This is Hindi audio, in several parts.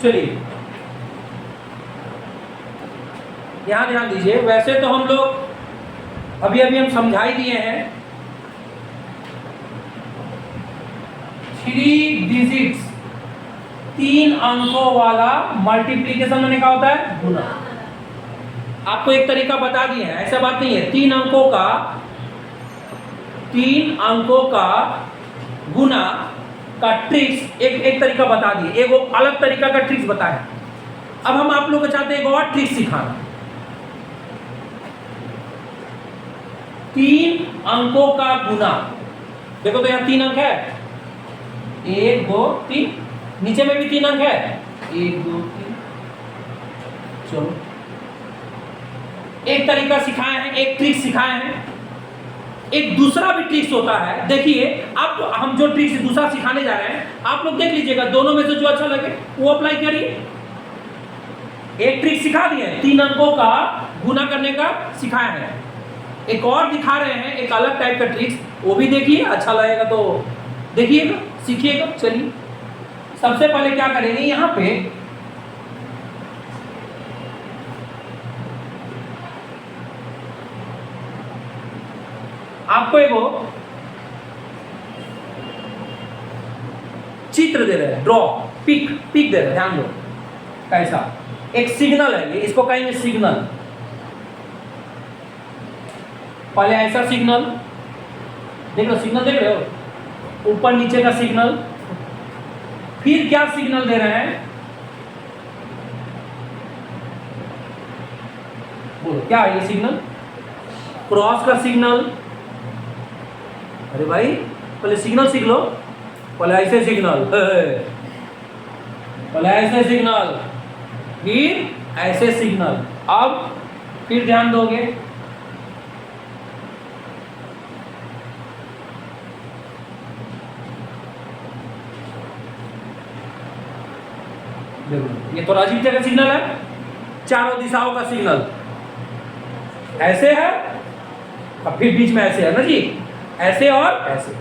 चलिए यहां ध्यान दीजिए। वैसे तो हम लोग अभी अभी हम समझा ही दिए हैं 3 डिजिट्स 3 अंकों वाला मल्टीप्लीकेशन मैंने कहा होता है गुना। आपको एक तरीका बता दिए हैं, ऐसा बात नहीं है। 3 अंकों का गुना का ट्रिक्स एक तरीका बता दिए, एक वो अलग तरीका का ट्रिक्स बताया। अब हम आप लोग को चाहते हैं एक और ट्रिक सिखाना। 3 अंकों का गुना, देखो तो यहाँ 3 अंक है, 1 2 3, नीचे में भी 3 अंक है, 1 2 3। चलो एक तरीका सिखाए हैं, एक ट्रिक सिखाए हैं। एक दूसरा भी ट्रिक्स होता है, देखिए आप, हम जो ट्रिक्स दूसरा सिखाने जा रहे हैं आप लोग देख लीजिएगा, दोनों में से जो अच्छा लगे वो अप्लाई करिए। एक ट्रिक सिखा दिए, 3 अंकों का गुना करने का सिखाया है। एक और दिखा रहे हैं एक अलग टाइप का ट्रिक्स, वो भी देखिए, अच्छा लगेगा तो देखिएगा, सीखिएगा। चलिए सबसे पहले क्या करेंगे, यहाँ पे आपको एक चित्र दे रहे हैं, ड्रॉ, पिक दे रहे हैं, ध्यान दो कैसा। एक सिग्नल है ये, इसको कहेंगे सिग्नल। पहले ऐसा सिग्नल देख लो, सिग्नल देख रहे हो, ऊपर नीचे का सिग्नल। फिर क्या सिग्नल दे रहे हैं, बोलो क्या है ये सिग्नल? क्रॉस का सिग्नल। अरे भाई पहले सिग्नल सीख लो, पहले ऐसे सिग्नल, पहले ऐसे सिग्नल, फिर ऐसे सिग्नल। अब फिर ध्यान दोगे, देखो ये तो अजीब तरह का सिग्नल है, चारों दिशाओं का सिग्नल ऐसे है, और फिर बीच में ऐसे है ना जी, ऐसे और ऐसे,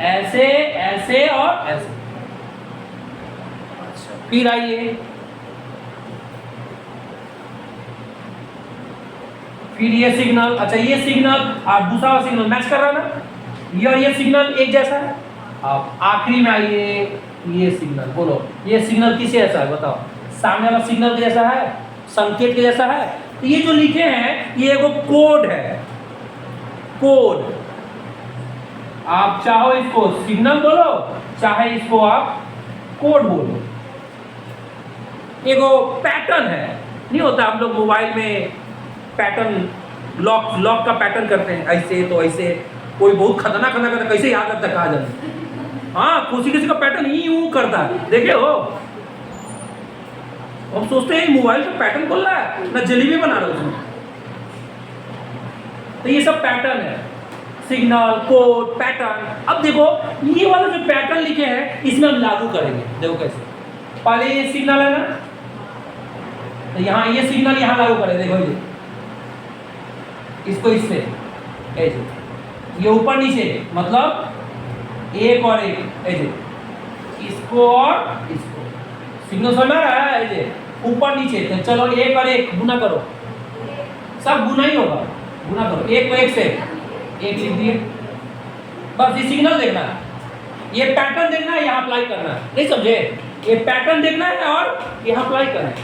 ऐसे ऐसे और ऐसे। फिर आइए, फिर ये सिग्नल, अच्छा ये सिग्नल और दूसरा सिग्नल मैच कर रहा है ना, ये और ये सिग्नल एक जैसा है। अब आखिरी में आइए, ये सिग्नल, बोलो ये सिग्नल किसे जैसा है बताओ? सामने वाला सिग्नल के जैसा है, संकेत के जैसा है। तो ये जो लिखे हैं ये एगो कोड है, कोड। आप चाहो इसको सिग्नल बोलो, चाहे इसको आप कोड बोलो। एगो पैटर्न है, नहीं होता हम लोग मोबाइल में पैटर्न, लॉक का पैटर्न करते हैं, ऐसे तो ऐसे, कोई बहुत खतरनाक खतरनाक कैसे याद करता कहा जाता है। हाँ किसी का पैटर्न ही यूं करता है, देखे हो? हम सोचते हैं मोबाइल का पैटर्न खोल रहा है ना, जलेबी बना रहा है उसमें। तो ये सब पैटर्न है, सिग्नल, कोड, पैटर्न। अब देखो ये वाला जो पैटर्न लिखे हैं इसमें हम लागू करेंगे, देखो कैसे। पहले ये सिग्नल है ना, तो यहाँ ये सिग्नल यहाँ लागू करें, देखो ये, इसको इससे ऐसे, ये ऊपर नीचे मतलब एक और एक ऐसे, इसको और इसको, सिग्नल समझ रहा है ऐसे ऊपर नीचे। तो चलो एक और एक गुना करो, सब गुना ही होगा, गुना करो, एक को एक से एक लिख दिए। बस ये सिग्नल देखना है, ये पैटर्न देखना है, यहाँ अप्लाई करना है, नहीं समझे? ये पैटर्न देखना है और यहाँ अप्लाई करना है।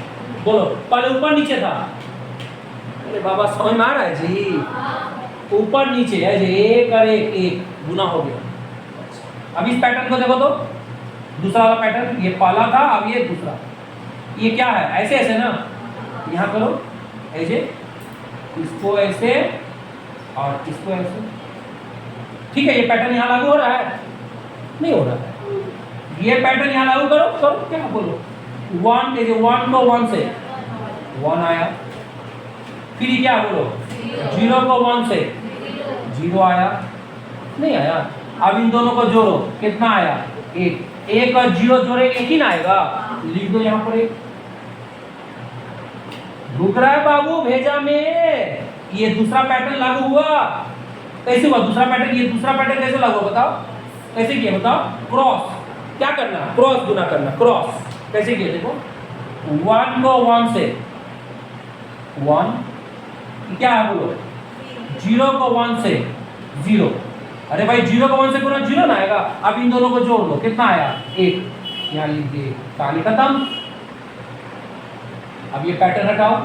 बोलो पहले ऊपर नीचे था, अरे बाबा समझ में आ रहा है जी? ऊपर नीचे है, एक और एक गुना हो गया। अब इस पैटर्न को देखो तो, दूसरा वाला पैटर्न, ये पहला था, अब ये दूसरा। ये क्या है, ऐसे ऐसे ना, यहाँ करो ऐसे, इसको ऐसे और इसको ऐसे, ठीक है? ये पैटर्न यहाँ लागू हो रहा है? नहीं हो रहा है। ये पैटर्न यहाँ लागू करो, करो क्या बोलो, 1 ऐसे, 1 को 1 से 1 आया, फिर ये क्या बोलो, 0 को 1 से 0 आया, नहीं आया। अब इन दोनों को जोड़ो, कितना आया, 1। 1 और 0 जोड़े 1 ही ना आएगा, लिख दो यहाँ पर 1। रुक रहा है बाबू भेजा में, ये दूसरा पैटर्न लागू हुआ। कैसे हुआ दूसरा पैटर्न? ये दूसरा पैटर्न कैसे लागू हुआ बताओ, कैसे किया बताओ? क्रॉस, क्या करना, क्रॉस गुना करना, क्रॉस। कैसे किया देखो, 1 को 1 से 1, क्या है बोलो, 0 को 1 से 0। अरे भाई 0 को 1 से गुना 0 ना आएगा। अब इन दोनों को जोड़ लो, कितना आया 1, यहाँ लिख दिए, कहानी खत्म। अब ये पैटर्न हटाओ।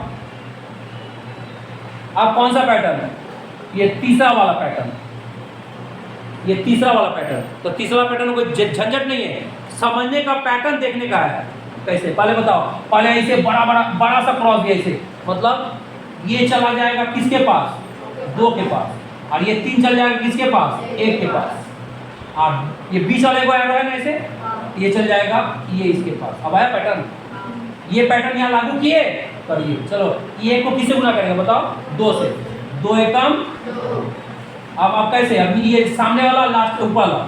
अब कौन सा पैटर्न है, ये तीसरा वाला पैटर्न, ये तीसरा वाला पैटर्न। तो तीसरा पैटर्न कोई झंझट नहीं है, समझने का, पैटर्न देखने का है। कैसे, पहले बताओ। पहले ऐसे बड़ा सा क्रॉस दिया, ऐसे मतलब ये चला जाएगा किसके पास, 2 के पास, और ये 3 चल जाएगा किसके पास, 1 के पास, और ये बीच वाले को एरो है ना ऐसे, ये चल जाएगा ये इसके पास। अब आया पैटर्न, ये पैटर्न यहाँ लागू किए, करिए। चलो ये को किससे गुना करेंगे बताओ, 2 से, 2 एकम 2। अब कैसे, अब ये सामने वाला लास्ट ऊपर वाला,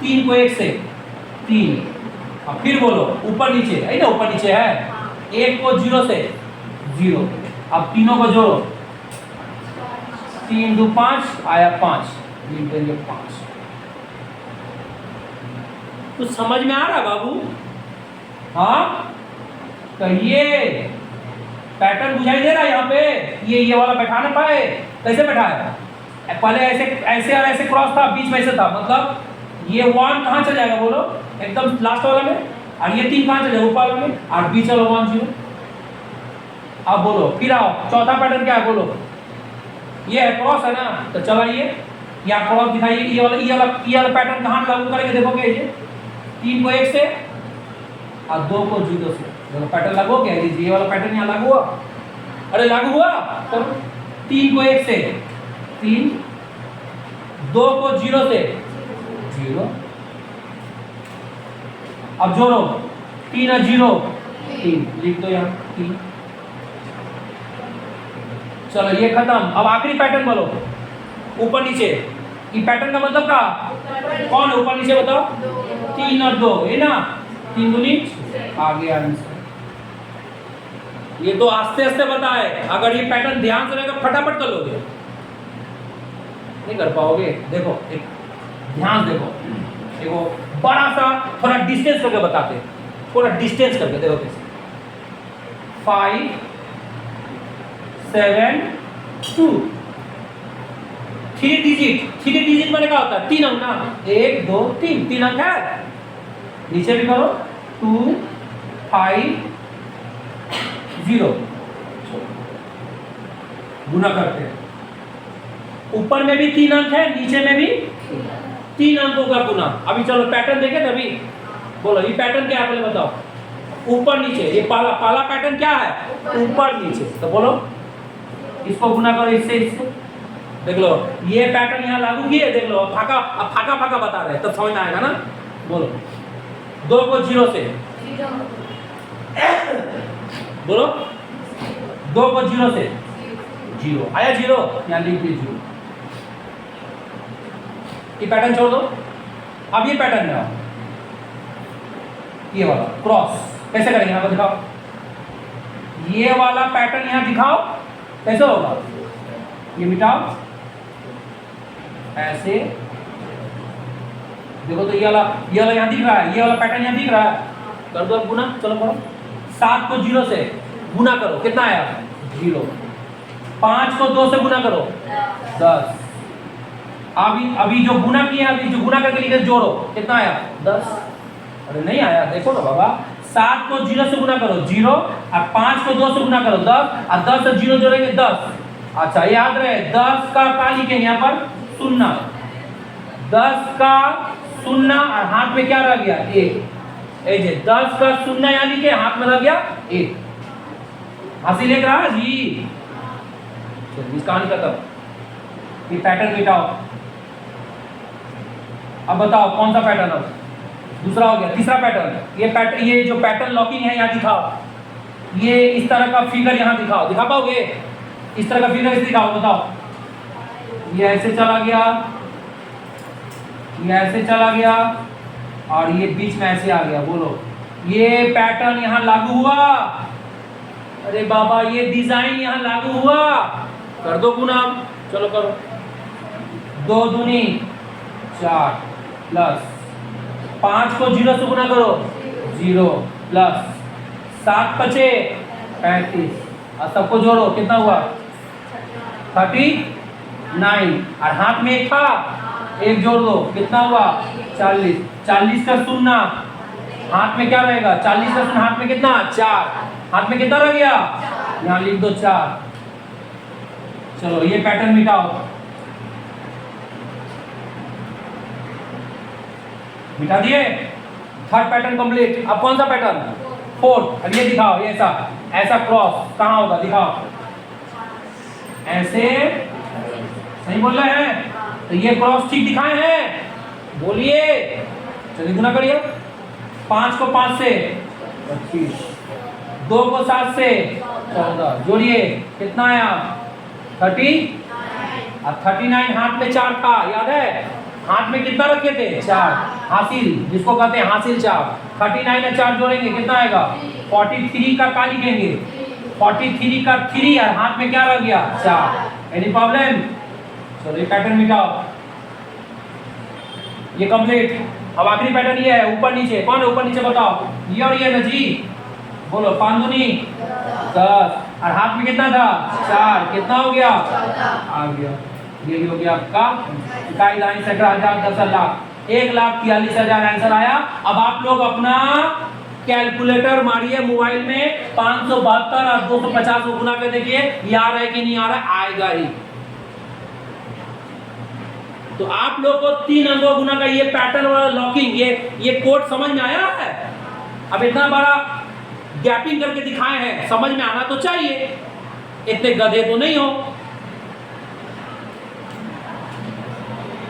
3 को 1 से 3। अब फिर बोलो ऊपर नीचे है ना, ऊपर नीचे है, 1 को 0 से 0। अब तीनों को जोड़ो, 3 2 5 आया 5, लिख देंगे 5। कुछ समझ में आ रहा है बाबू? हाँ कहिए, पैटर्न बुझाई दे रहा है यहाँ पे? ये वाला बैठा ना पाए, कैसे बैठाया? पहले ऐसे ऐसे और ऐसे क्रॉस था, बीच में ऐसे था, मतलब ये 1 कहाँ चल जाएगा बोलो, एकदम लास्ट वाला में, और ये 3 कहाँ चल जाएगा, ऊपर वाला में, और बीच वाला 1 0। अब बोलो, फिर आओ, चौथा पैटर्न क्या है बोलो, ये है क्रॉस है ना, तो चलाइए, यहाँ क्रॉस दिखाइए। ये वाला पैटर्न कहाँ लागू करेंगे देखोगे, ये 3 को 1 से और 2 को 0 से, दोनों पैटर्न लागू हो गया। ये वाला पैटर्न यहाँ लागू हुआ, अरे लागू हुआ। तो 3 को 1 से 3, 2 को 0 से 0। अब जोड़ो, 3 और 0 3, लिख दो यहाँ 3। चलो ये खत्म। अब आखिरी पैटर्न बोलो, ऊपर नीचे। ये पैटर्न का मतलब क्या, कौन है ऊपर नीचे बताओ, 3 और 2 है ना, 3 दूनी आ गया आंसर। ये तो आस्ते आस्ते बताए, अगर ये पैटर्न ध्यान से रहेगा फटाफट कर लोगे, नहीं कर पाओगे। देखो एक ध्यान देखो, देखो बड़ा सा थोड़ा डिस्टेंस करके बताते, थोड़ा डिस्टेंस करके देखो कैसे, 5 7 2, 3 डिजिट मैंने कहा होता है 3 अंक ना, 1 2 3 अंक है। नीचे भी करो, 2 5 0, गुना करते हैं। ऊपर में भी 3 अंक है, नीचे में भी 3 अंकों का गुना। अभी चलो पैटर्न देखे तभी बोलो, ये पैटर्न क्या है पहले बताओ, ऊपर नीचे। ये पहला पैटर्न क्या है, ऊपर नीचे। तो बोलो इसको गुना करो इससे, देख लो ये पैटर्न यहाँ लागू किए, देख लो फाका बता रहे, तब समझ में आएगा ना। बोलो 2 को 0 से, बोलो 2 को 0 से 0 आया, 0 यहाँ लिख दिए 0। ये पैटर्न छोड़ दो, अब ये पैटर्न में आओ, ये वाला क्रॉस कैसे करेंगे यहाँ पर दिखाओ, ये वाला पैटर्न यहाँ दिखाओ कैसे होगा। ये मिटाओ ऐसे, देखो तो ये वाला यहाँ दिख रहा है, ये वाला पैटर्न यहाँ दिख रहा है, कर दो गुना। चलो करो, 7 को 0 से गुना करो, कितना आया 0। 5 को 2 से गुना करो 10। अभी जो गुना किया, अभी जो गुना करके लिखे जोड़ो, कितना आया 10। अरे नहीं आया, देखो ना बाबा, 7 को 0 से गुना करो 0, और 5 को 2 से गुना करो 10, और 10 से 0 जोड़ेंगे 10। अच्छा याद रहे, 10 का क्या लिखेंगे यहाँ पर, 0। 10 का 0 और हाथ में क्या रह गया 1। 10 का 0 यहाँ लिखे, हाथ में रह गया 1। हंसी लेकर रहा जी। चलिए इस कहानी खत्म। ये पैटर्न मिटाओ। अब बताओ कौन सा पैटर्न है, दूसरा हो गया। तीसरा पैटर्न, ये जो पैटर्न लॉकिंग है यहाँ दिखाओ। ये इस तरह का फिगर यहाँ दिखाओ, दिखा पाओगे? इस तरह का फिगर ऐसे दिखाओ, बताओ। ये ऐसे चला गया, ये ऐसे चला गया, और ये बीच में ऐसे आ गया। बोलो ये पैटर्न यहाँ लागू हुआ? अरे बाबा ये डिजाइन यहाँ लागू हुआ? कर दो गुना, चलो करो। 2 दूनी 4 प्लस 5 को 0 से गुना करो 0 प्लस 7 पचे 35, और सबको जोड़ो कितना हुआ 39, और हाथ में एक था, एक जोड़ दो कितना हुआ 40, 40 का शून्य हाथ में क्या रहेगा, 40 का शून्य हाथ में कितना 4, हाथ में कितना रह गया, यहाँ लिख दो 4। चलो ये पैटर्न मिटाओ, मिटा दिए। Third pattern complete. अब कौन सा पैटर्न, फोर्थ। अब ये दिखाओ, ये ऐसा ऐसा क्रॉस कहाँ होगा, दिखाओ ऐसे, सही बोल रहे हैं, तो ये क्रॉस ठीक दिखाए हैं, बोलिए। चलिए गुना करिए, 5 को 5 से 25, 2 को 7 से 14, जोड़िए कितना आया 30, और 39 हाथ में 4 था, याद है, हाथ में कितना रखे थे 4, हासिल जिसको कहते हैं हासिल 4, 39 और 4 जोड़ेंगे कितना आएगा 43 का क्या लिखेंगे 43 का 3, और हाथ में क्या रह गया 4। Any problem. चलो ये पैटर्न मिटाओ, ये कंप्लीट। अब आखिरी पैटर्न ये है, ऊपर नीचे। कौन है ऊपर नीचे बताओ, ये और ये ना जी, बोलो 5 दूनी 10, और हाथ में कितना था 4, कितना हो गया आ गया। ये हो गया आपका इकाई लाइन 17,000 10 लाख 1,43,000 आंसर आया। अब आप लोग अपना कैलकुलेटर मारिए मोबाइल में, 572 और 250 को गुना कर देखिए, ये आ रहा है कि नहीं आ रहा है, आएगा ही। तो आप लोग को 3 अंकों गुना का ये पैटर्न वाला लॉकिंग, ये कोड समझ में आया है। अब इतना बड़ा गैपिंग करके दिखाए हैं, समझ में आना तो चाहिए, इतने गधे तो नहीं हो।